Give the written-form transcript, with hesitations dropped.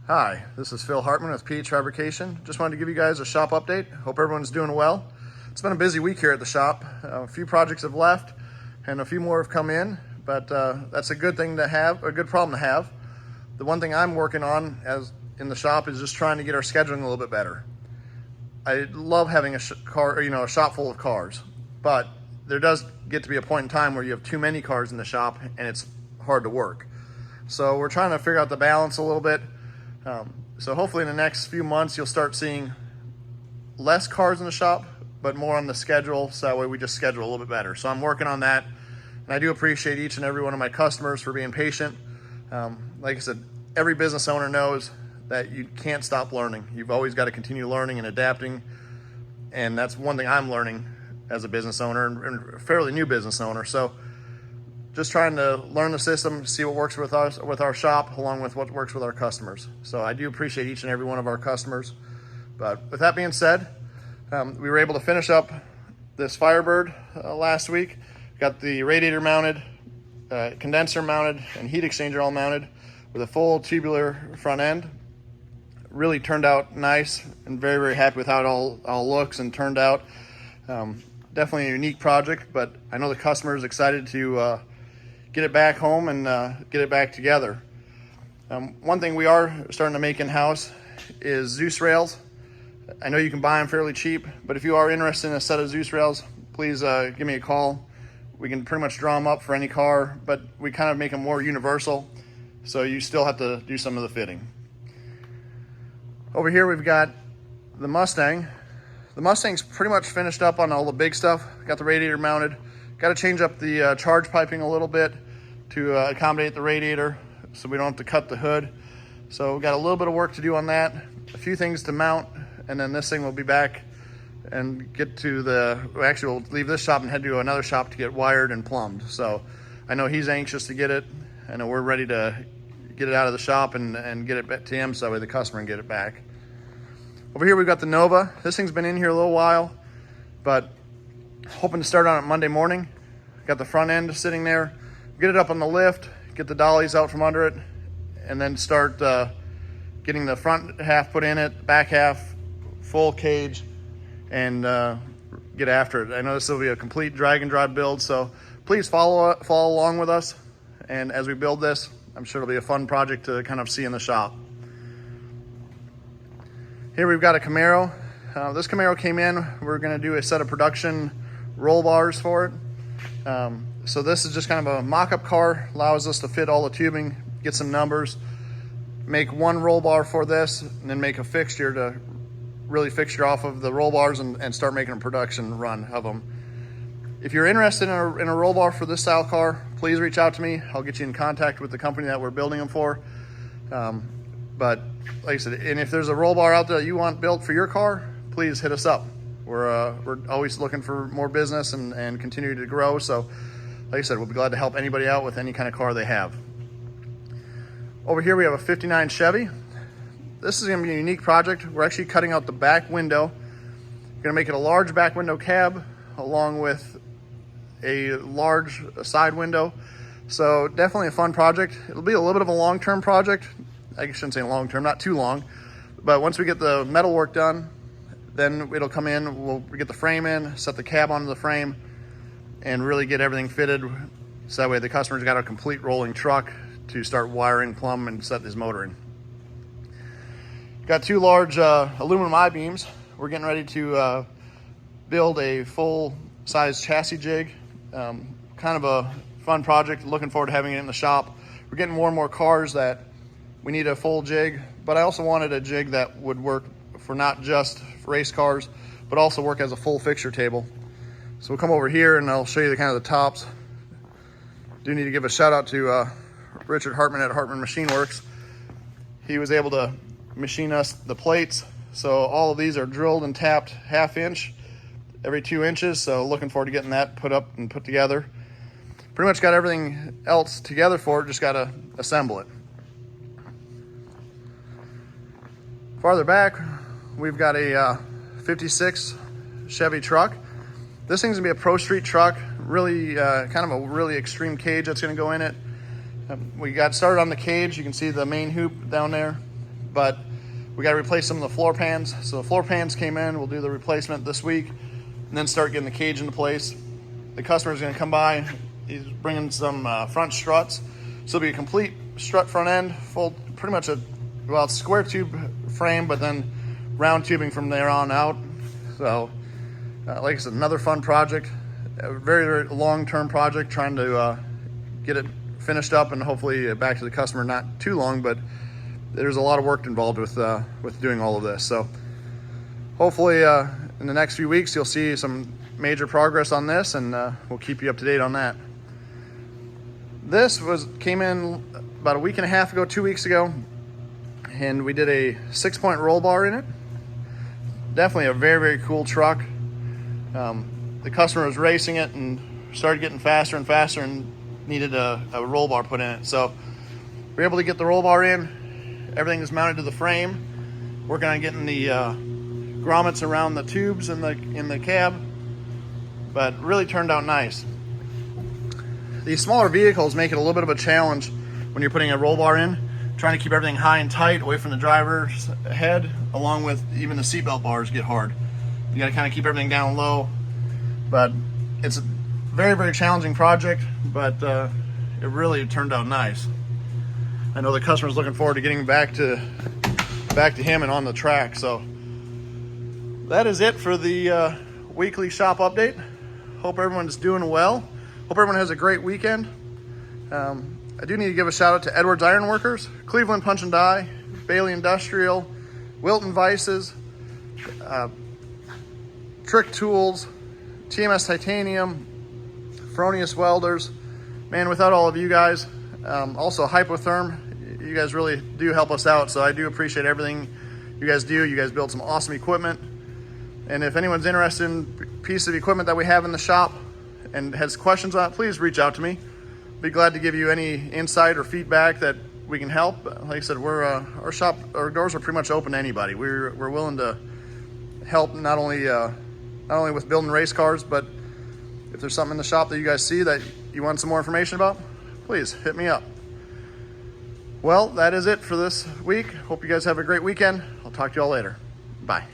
Hi, this is Phil Hartman with phfabrication. Just wanted to give you guys a shop update. Hope everyone's doing well. It's been a busy week here at the shop. A few projects have left and a few more have come in, but that's a good thing to have, a good problem to have. The one thing I'm working on as in the shop is just trying to get our scheduling a little bit better. I love having a shop full of cars, but there does get to be a point in time where you have too many cars in the shop and it's hard to work. So we're trying to figure out the balance a little bit. So hopefully in the next few months, you'll start seeing less cars in the shop, but more on the schedule. So that way we just schedule a little bit better. So I'm working on that. And I do appreciate each and every one of my customers for being patient. Like I said, every business owner knows that you can't stop learning. You've always got to continue learning and adapting. And that's one thing I'm learning as a business owner and a fairly new business owner. So just trying to learn the system, see what works with us, with our shop, along with what works with our customers. So I do appreciate each and every one of our customers. But with that being said, we were able to finish up this Firebird last week. Got the radiator mounted, condenser mounted, and heat exchanger all mounted with a full tubular front end. Really turned out nice, and very, very happy with how it all looks and turned out. Definitely a unique project, but I know the customer is excited to get it back home and get it back together. One thing we are starting to make in-house is Zeus rails. I know you can buy them fairly cheap, but if you are interested in a set of Zeus rails, please give me a call. We can pretty much draw them up for any car, but we kind of make them more universal, so you still have to do some of the fitting. Over here we've got the Mustang. The Mustang's pretty much finished up on all the big stuff. Got the radiator mounted. Got to change up the charge piping a little bit to accommodate the radiator so we don't have to cut the hood. So we've got a little bit of work to do on that. A few things to mount, and then this thing will be back and get to actually we'll leave this shop and head to another shop to get wired and plumbed. So I know he's anxious to get it. I know we're ready to get it out of the shop and get it back to him so that way the customer can get it back. Over here we've got the Nova. This thing's been in here a little while, but hoping to start on it Monday morning. Got the front end sitting there, get it up on the lift, get the dollies out from under it, and then start getting the front half put in it, back half full cage, and get after it. I know this will be a complete drag and drive build, so please follow along with us. And as we build this, I'm sure it'll be a fun project to kind of see in the shop. Here we've got a Camaro. This Camaro came in. We're going to do a set of production roll bars for it. So this is just kind of a mock-up car, allows us to fit all the tubing, get some numbers, make one roll bar for this, and then make a fixture to really fixture off of the roll bars and start making a production run of them. If you're interested in a roll bar for this style car, please reach out to me. I'll get you in contact with the company that we're building them for. But like I said, and if there's a roll bar out there that you want built for your car, please hit us up. We're always looking for more business and continue to grow. So like I said, we'll be glad to help anybody out with any kind of car they have. Over here we have a 59 Chevy. This is gonna be a unique project. We're actually cutting out the back window. We're gonna make it a large back window cab along with a large side window. So definitely a fun project. It'll be a little bit of a long-term project. I shouldn't say long-term, not too long. But once we get the metal work done, then it'll come in, we'll get the frame in, set the cab onto the frame, and really get everything fitted. So that way the customer's got a complete rolling truck to start wiring, plumb, and set this motor in. Got two large aluminum I-beams. We're getting ready to build a full-size chassis jig. Kind of a fun project, looking forward to having it in the shop. We're getting more and more cars that we need a full jig, but I also wanted a jig that would work for not just race cars, but also work as a full fixture table. So we'll come over here and I'll show you the kind of the tops. Do need to give a shout out to Richard Hartman at Hartman Machine Works. He was able to machine us the plates. So all of these are drilled and tapped 1/2 inch every 2 inches. So looking forward to getting that put up and put together. Pretty much got everything else together for it, just got to assemble it. Farther back, we've got a 56 Chevy truck. This thing's gonna be a Pro Street truck, really kind of a really extreme cage that's gonna go in it. We got started on the cage. You can see the main hoop down there. but we got to replace some of the floor pans. So the floor pans came in. We'll do the replacement this week and then start getting the cage into place. The customer's going to come by. He's bringing some front struts. So it'll be a complete strut front end, full, pretty much it's square tube frame, but then round tubing from there on out. So like I said, another fun project, a very, very long-term project, trying to get it finished up and hopefully back to the customer not too long, but there's a lot of work involved with doing all of this. So hopefully in the next few weeks you'll see some major progress on this, and we'll keep you up to date on that. This came in about a week and a half ago, 2 weeks ago, and we did a 6-point roll bar in it. Definitely a very, very cool truck. The customer was racing it and started getting faster and faster and needed a roll bar put in it. So we were able to get the roll bar in. Everything is mounted to the frame. Working on getting the grommets around the tubes in the cab, but really turned out nice. These smaller vehicles make it a little bit of a challenge when you're putting a roll bar in, trying to keep everything high and tight away from the driver's head, along with even the seatbelt bars get hard. You got to kind of keep everything down low, but it's a very, very challenging project, but it really turned out nice. I know the customer's looking forward to getting back to him and on the track. So that is it for the weekly shop update. Hope everyone's doing well. Hope everyone has a great weekend. I do need to give a shout out to Edwards Ironworkers, Cleveland Punch and Die, Bailey Industrial, Wilton Vices, Trick Tools, TMS Titanium, Fronius Welders. Man, without all of you guys, also Hypotherm, you guys really do help us out, so I do appreciate everything you guys do. You guys build some awesome equipment. And if anyone's interested in a piece of equipment that we have in the shop and has questions on it, please reach out to me. Be glad to give you any insight or feedback that we can help. Like I said, our shop, our doors are pretty much open to anybody. We're willing to help not only with building race cars, but if there's something in the shop that you guys see that you want some more information about, please hit me up. Well, that is it for this week. Hope you guys have a great weekend. I'll talk to you all later. Bye.